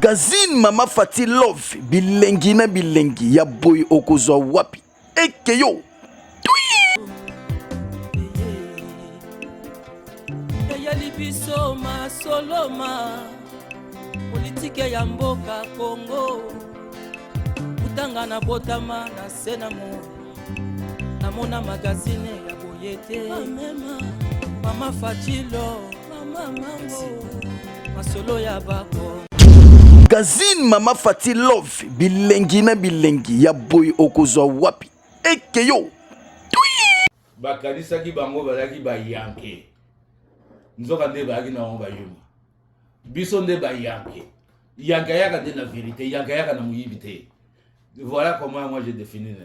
Gazine Mama Fati Love bilengi na bilengi ya boy okozwa wapi ekeyo ya libiso masoloma politike ya mboka Kongo utanga na botama na senamo namona magazine ya boyete Mama Fati Love mama mambo masolo ya bako Gazine Mama Fati Love bilengi na bilengi ya boy okozwa wapi ekeyo bakanisaki bango balaki bayanke nzoka nde bayaki na bango bayuma biso nde bayanke yanka yaka nde na vérité yanka yaka na moyibi te. Voilà comment moi j'ai défini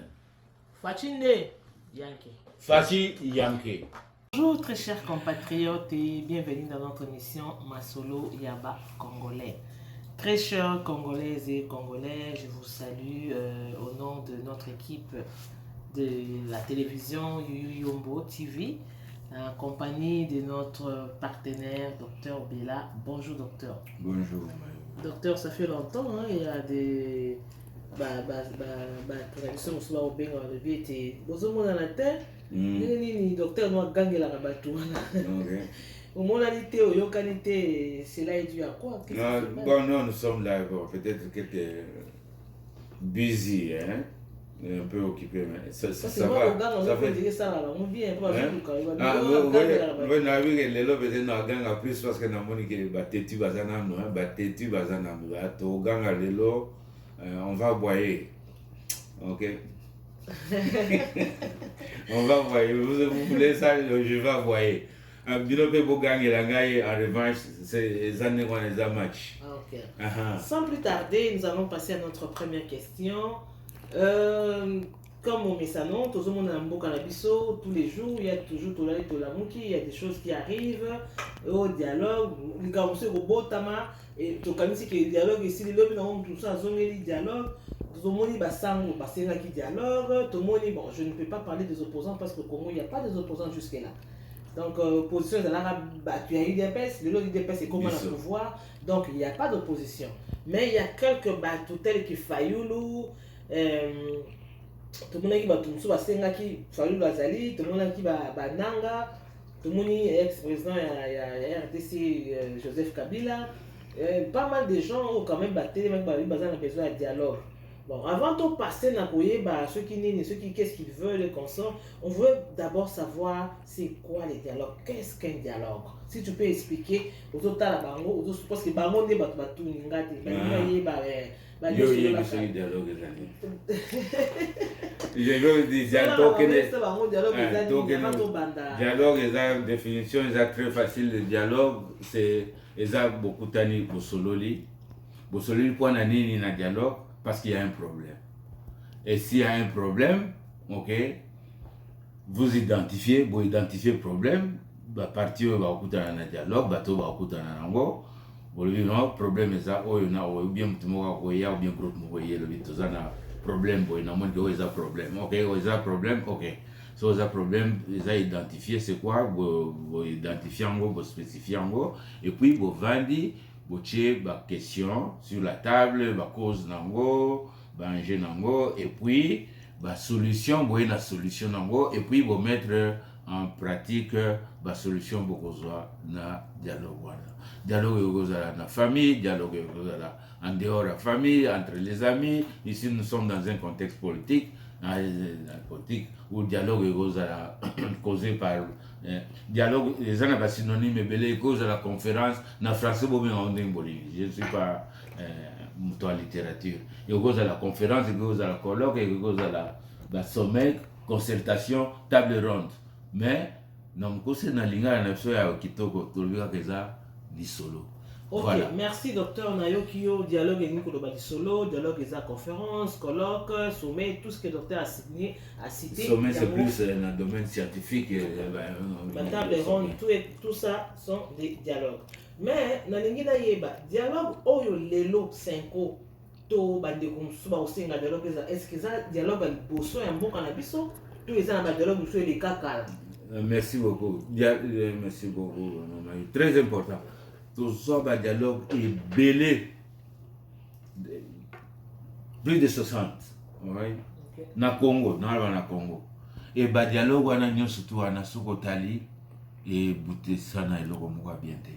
Fati nde yanke. Fati yanke. Bonjour très chers compatriotes et bienvenue dans notre émission Masolo Yaba Congolais. Très chers Congolaises et Congolais, je vous salue au nom de notre équipe de la télévision Yuyu Yombo TV, en compagnie de notre partenaire Dr Bella. Bonjour docteur. Bonjour. Docteur, ça fait longtemps, hein, il y a des... tradition mosusu bakobenga balobi ete bozomona na te ndenge nini docteur no agangelaka bato wana omonani te oyokani te cela est dû à quoi? Bon, non, nous sommes là, bon, peut-être que tu es busy, hein? Un peu occupé, mais ça va. Ça fait... Oui, na oui, les lots peut-être na ganga plus parce que na moni que batetu bazana no, batetu bazana no, to ganga les lots, on va boyer. OK. On va boyer. Vous voulez ça, je vais boyer. Un bino pe bo gagner la gagne en revanche, c'est les années qu'on les a match. OK. Sans plus tarder, nous allons passer à notre première question. Comme on met ça non, tout le monde a un beau canabiso, tous les jours, il y a toujours tout la mouki, il y a des choses qui arrivent au dialogue, les gars, on sait au beau tama, et tout comme si que le dialogue ici, les lobbies ont tout ça, zone le dialogue, tout le monde y basang, basé là qui dialogue, tout le monde bon, je ne peux pas parler des opposants parce que au Congo, il n'y a pas des opposants jusque-là. Donc, opposition de l'arabe, tu as eu des PES, le lot du DPS c'est comment le pouvoir, donc il n'y a pas d'opposition. Mais il y a quelques bateaux tels que Fayoulou, tout le monde qui va tout le monde qui Fayoulou Azali, tout le monde qui va Nanga, tout le monde ex-président RDC Joseph Kabila, pas mal de gens ont quand même battu, même besoin de dialogue. Bon, avant de passer à ceux qui qu'est-ce qu'ils veulent, les consorts, on veut d'abord savoir c'est quoi les dialogues, qu'est-ce qu'un dialogue. Si tu peux expliquer aux autres parce que bango ne bat tout ngati, dialogue dialogue définition très facile. Le dialogue c'est beaucoup tani bosololi point na nini na dialogue. Parce qu'il y a un problème. Et s'il y a un problème, ok, vous identifiez le problème, bah partir va écouter un dialogue, bateau va écouter un ango, vous le non problème est ça, ou bien tout le monde ou bien groupe le problème, problème, ok, problème, ok. So ça problème, ils ont identifié c'est quoi, vous identifiez en gros, vous spécifiez en gros, et puis vous vendez. Botier ba question sur la table, ba cause nango, ba enjeu nango, et puis ba solution, boye la solution nango, et puis vous mettre en pratique ba solution bokozwa na dialogue. Dialogue yokozala na famille, dialogue yokozala en dehors de la famille, entre les amis. Ici nous sommes dans un contexte politique, où dialogue yokozala causé par dialogue, les gens n'ont pas synonyme, mais cause de la conférence, na français, je ne suis pas en littérature. Il y a la conférence, il y a la colloque, il y a la sommet, concertation, table ronde. Mais, non, c'est dans l'inga, il y a kitoko, tout le monde dit solo. Ok, voilà. Merci docteur Nayokio. Dialogue et Nicolas Badisolo, dialogue et conférence, colloque, sommet, tout ce que le docteur a cité. Sommet, c'est plus dans le domaine scientifique. Table ronde, tout ça sont des dialogues. Mais, dans le dialogue, oyo lelo 5 to bande comme ça, dialogue, est-ce que ça dialogue est bosso et un bon cannabis? Tout les ans, dialogue sur les caca. Merci beaucoup. Merci beaucoup. Très important. Tout ça, le dialogue est belé. plus de 60. Ouais. Ok. Na Congo, na Congo. Et ba dialogue wana nyonso tu wana soko tali et bouté sana eloko moko bien te.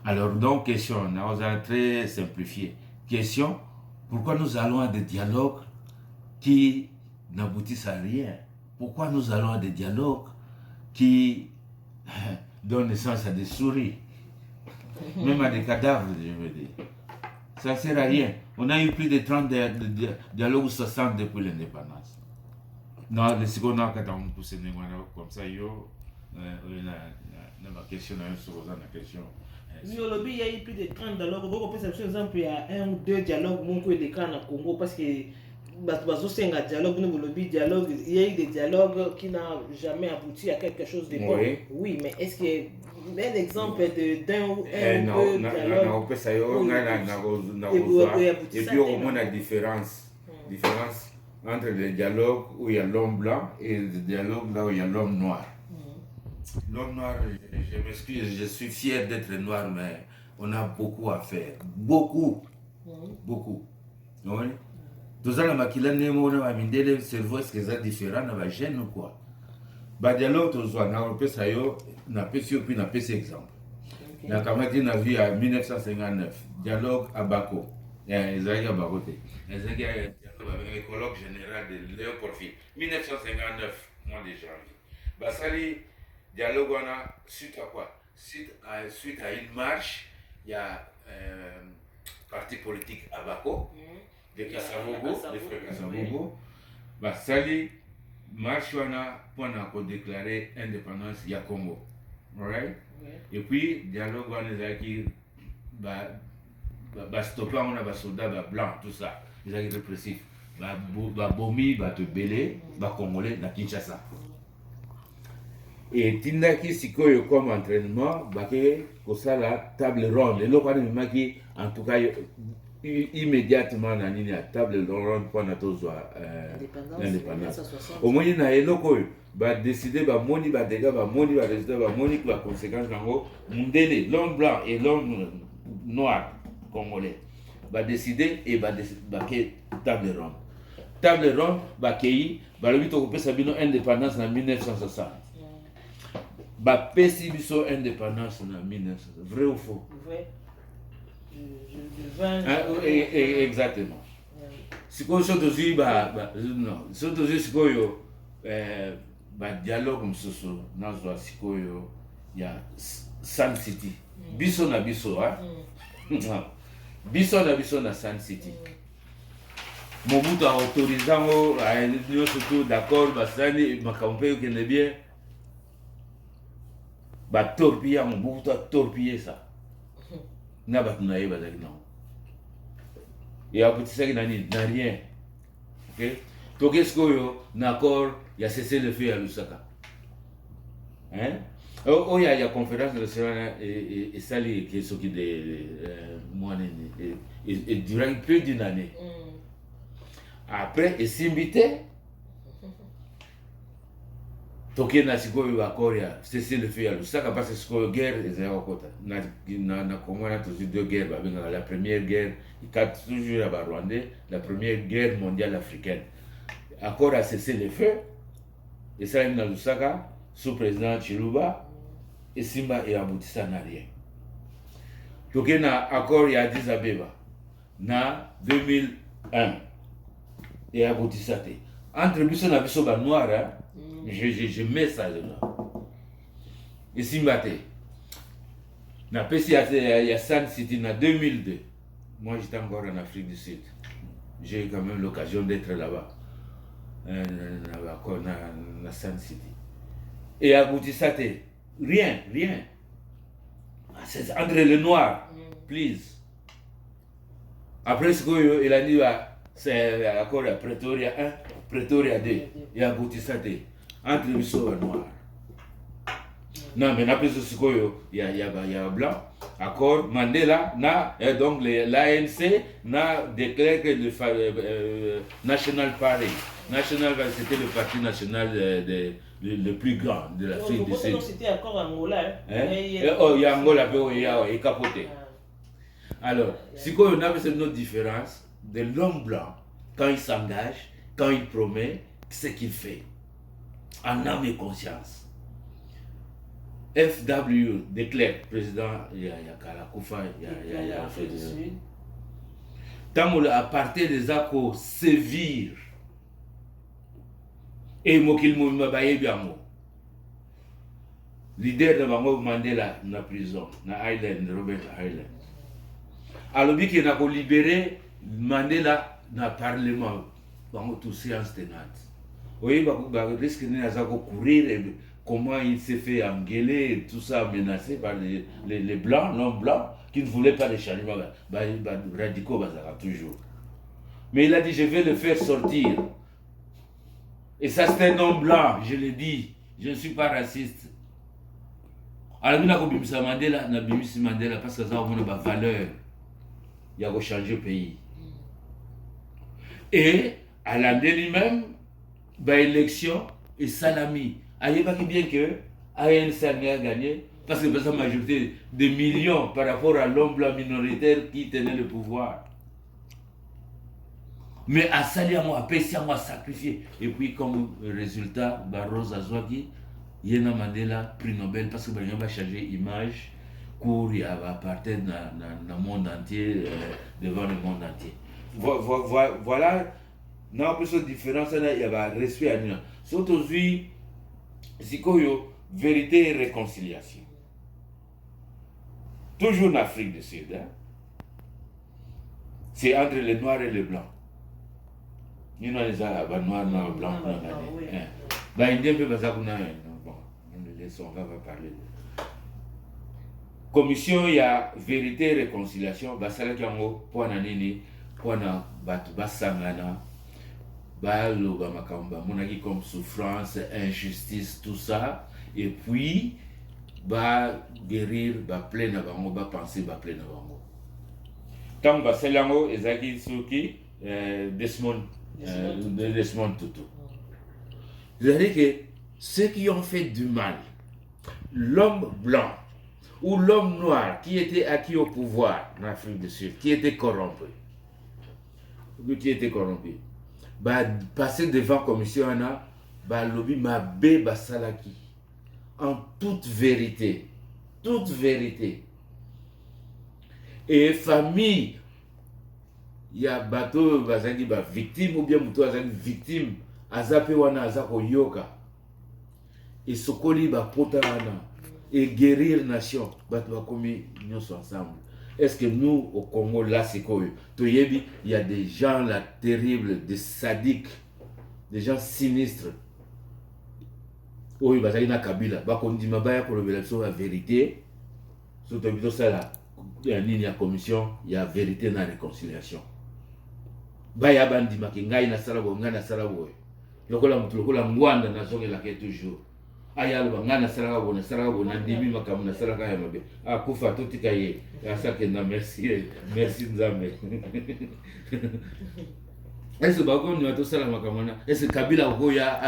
Alors donc question, on a très simplifié. Question, pourquoi nous allons à des dialogues qui n'aboutissent à rien? Pourquoi nous allons à des dialogues qui donnent naissance à des souris, même à des cadavres, je veux dire? Ça ne sert à rien. On a eu plus de 30 dialogues ou 60 depuis l'indépendance. Non, les secondes, on a poussé comme ça, yo, ma question, la question. Oui, au lobby, il y a eu plus de 30 dialogues. On peut s'appeler exemple, il y a 1 ou 2 dialogues qui ont été créés au Congo parce que un dialogue, il y a eu des dialogues qui n'ont jamais abouti à quelque chose de bon. Oui. Oui, mais est-ce que un exemple d'un ou Non, deux dialogues et puis au moins la différence entre les dialogues où il y a l'homme blanc et les dialogues là où il y a l'homme noir. L'homme noir, je m'excuse, je suis fier d'être noir, mais on a beaucoup à faire. Beaucoup. Oui. Tout ça, le cerveau, est-ce que c'est différent dans la gêne ou quoi? Bah, dialogue, tout ça, on peut ça, on a pu exemple. On a vu en 1959, dialogue à Bako. Ils ont à Bako. Ils ont dialogue avec l'écologue général de Léo Porphyre. 1959, mois de janvier. Bah, ça, dialogue, on a suite à quoi? Suite à une marche, il y a un parti politique à Bako. De Kasavubu, des frères Kasavubu, bah sali marche pour déclarer indépendance du Congo, right? Et puis dialogue qui bah stopper on a des soldats blancs tout ça, ils sont répressifs, bah bomi bah te belé, bah congolais na Kinshasa. Et tindaki sikoyo comme entraînement bah que ça la table ronde, le local qui en tout cas immédiatement na nini à table ronde pour natozwa l'indépendance. Au moins na eloko ba décider ba moni ba dégâts ba moni ba résultat ba moni la conséquence nango mundele l'homme blanc et l'homme noir congolais ba décider et ba que table ronde ba kei ba lobi to kopesa bino indépendance en 1960. Ba pesi biso indépendance en 1960. Vrai ou faux? Vrai. Exactement. Sikoyo sotozi non sotozi sikoyo dialogue msusu nazwa sikoyo ya Sun City biso na biso biso na Sun City Mobutu a autorisé nous surtout d'accord basani makampe okende bien torpiller Mobutu a torpillé ça. Na bato na ye bazali nango et abotisaki na nini na rien. Ok, toke sikoyo na accord ya cessé le feu ya Lusaka oyo ya conférence nationale esali eke soki de mois nini et durant plus d'une année après esimbi te toke na sikoyo accord ya cessé le feu ya Lusaka parce que sikoyo guerre ezali kokota na Congo na toujours deux guerres babengaka la première guerre toujours ya Rwandais, la première guerre mondiale africaine. Accord a cessé le feu et ça na Lusaka sous président Chiluba et Simba et aboutissa na rien. Toke na accord ya Addis Abeba na 2001 et aboutissa te entre biso na biso ba noir je mets ça là et Simba te na pesi ya Sun City na 2002. Moi j'étais encore en Afrique du Sud, j'ai eu quand même l'occasion d'être là-bas na Sun City et aboutissa te rien c'est entre le noir please après ce que il a dit c'est l'accord à Pretoria 1 Pretoria 2 et aboutissa te entre le biso noir. Non mais na peso sikoyo ya blanc accord Mandela na donc l'ANC na déclaré que le National Party c'était le parti national le plus grand de l'Afrique du Sud. C'était encore Angola il y a Angola et capoté. Alors sikoyo na c'est notre différence de l'homme blanc quand il s'engage, quand il promet, ce qu'il fait. En âme et conscience. FW de Klerk, président, il y a Kalakufa, il y a Afrique du Sud. Tant à partir des accords sévir et mokil mouvement baye biamo. Leader de Bango Mandela na prison, na Island, Robert Island. Alors qui n'a pas libéré Mandela na parlement, Bango tout séance tenante. Oui, bah risque de courir. Comment il s'est fait engueuler, tout ça menacé par les blancs, non blancs, qui ne voulaient pas les changements radicaux, toujours. Mais il a dit, je vais le faire sortir. Et ça, c'est un homme blanc, je l'ai dit. Je ne suis pas raciste. Alors, il a dit Mandela, parce que ça a une valeur. Il a changé le pays. Et, à l'année lui-même, élection et salami. Il pas bien que ANC a gagné parce que la majorité de millions par rapport à l'homme blanc minoritaire qui tenait le pouvoir. Mais à salir à Pessia, à sacrifier. Et puis comme résultat, Barros Azwaki, Yena Mandela, prix Nobel, parce que il va changer l'image pour y appartenir dans le monde entier, devant le monde entier. Voilà, non plus de différence, il y a respect à nous. Surtout aujourd'hui, Zikoyo, vérité et réconciliation. Toujours en Afrique du Sud. Hein? C'est entre les noirs et les blancs. Il y a les arabes, noirs, noirs, blancs. Indien peut pas ça qu'on a. Bon, on laisse, on va parler. Commission, il y a vérité et réconciliation. Basala Kiango, point à nini, point à batu, basangana. Baloba makamba, monaki comme souffrance, injustice, tout ça, et puis guérir, plein à bango, penser, plein à bango. Tant que Selango, Ezaki Suki, Desmond Tutu. C'est-à-dire que ceux qui ont fait du mal, l'homme blanc ou l'homme noir qui était acquis au pouvoir en Afrique du Sud, qui était corrompu, passer devant commission lobby mabe basalaki en toute vérité et famille il y a bateau bazaki victime ou bien muto azaki victime azape wana azako yoka et sokoli pota wana et guérir nation bato bakomi nyonso ensemble. Est-ce que nous, au Congo, là, c'est quoi? Il y a des gens là terribles, des sadiques, des gens sinistres. Oui, il y a Kabila. On dit que la vérité, surtout ça là, il y a commission, il y a vérité dans la réconciliation. Il y a bandi makingai na salabo, ngana salabo. Lokola ngwanda na zonge la toujours. Ayalo bangana saraka bona ndimi makamu na saraka ya mabe akufa totika ye asake na merci nzambe. Est-ce bako ni wato sala makamana est-ce Kabila ko ya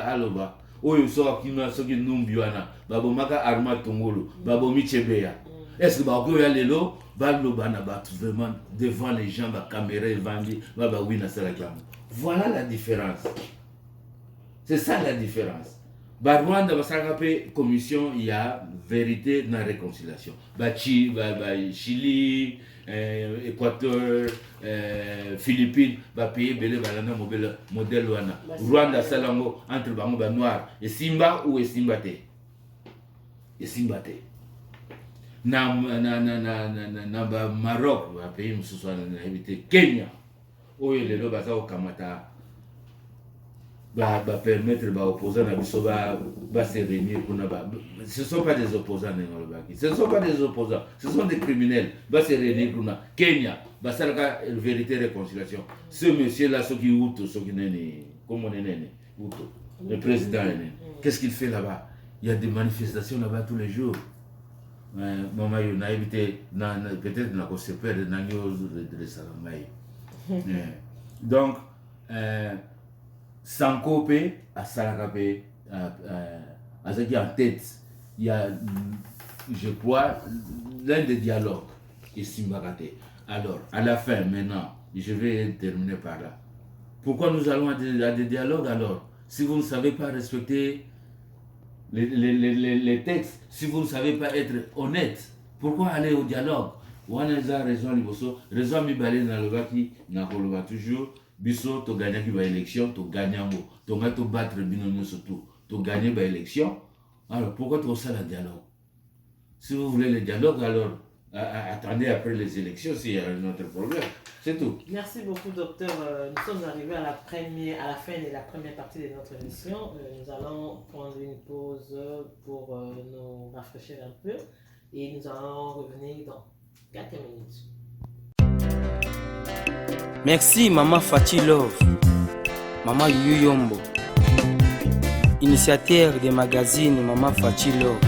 aloba oyo so akina so ki numbi wana babo maka arma tongolo babo michebeya est-ce bako ya lelo baloba na batu vraiment devant les gens ba caméra vandi baba wina saraka. Voilà la différence. C'est ça la différence. Rwanda basakape commission il y a vérité dans la réconciliation. Chili, Équateur, Philippines, pays belé balana modèle wana. Rwanda salango entre bango noir et Simba ou Esimbate. Esimbate. Na Maroc, pays mususu na éviter Kenya. Oyo lelo basao kamata permettre aux opposants de se réunir. Ce ne sont pas des opposants. Ce ne sont pas des opposants. Ce sont des criminels. Va se réunir pour Kenya. Va se la vérité et réconciliation. Ce monsieur-là, ce qui est Outo, ce qui est comme on est Outo, le président. Qu'est-ce qu'il fait là-bas? Il y a des manifestations là-bas tous les jours. Maman, il a évité, peut-être qu'on se perd de Salamay. Donc, Sankope à Salakape, à ce qui en tête, il y a, je crois, l'un des dialogues et Simbakate. Alors, à la fin, maintenant, je vais terminer par là. Pourquoi nous allons à des dialogues alors? Si vous ne savez pas respecter les textes, si vous ne savez pas être honnête, pourquoi aller au dialogue? Wanaza raison liboso, raison mibale na lobaki na koloba toujours biso to gagner ki ba élection, to gagner ngo, to nga to battre binono surtout, to gagner ba élection. Alors pourquoi tu ça la dialogue? Si vous voulez le dialogue alors attendez après les élections s'il y a un autre problème. C'est tout. Merci beaucoup, docteur. Nous sommes arrivés à la fin de la première partie de notre émission. Nous allons prendre une pause pour nous rafraîchir un peu et nous allons revenir dans 4 minutes. Merci Maman Fati Love, Maman Yuyu Yombo, initiateur des magazines Maman Fati Love.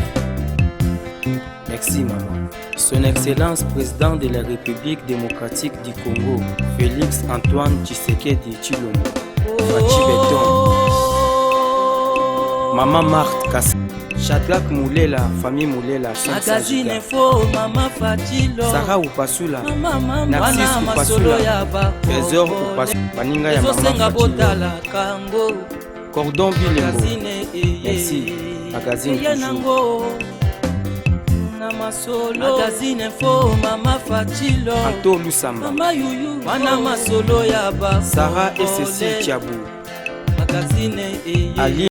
Merci Maman. Son Excellence Président de la République démocratique du Congo, Félix Antoine Tshisekedi Tshilombo. Fati Beton. Maman Marthe Kass. Shadrach Moulela, famille Moulela. Magazine Info, Maman Fati Love. Sarah Upasula. Narcisse Upasula. Trésor Upasula. Baninga ya Maman Fati Love. Cordon Bilembo. Merci. Magazine toujours. Magazine Info, Maman Fati Love. Anto Lusamba. Mama Yuyu, wana masolo ya ba. Sarah et Cécile Tiabou. Magazine Ali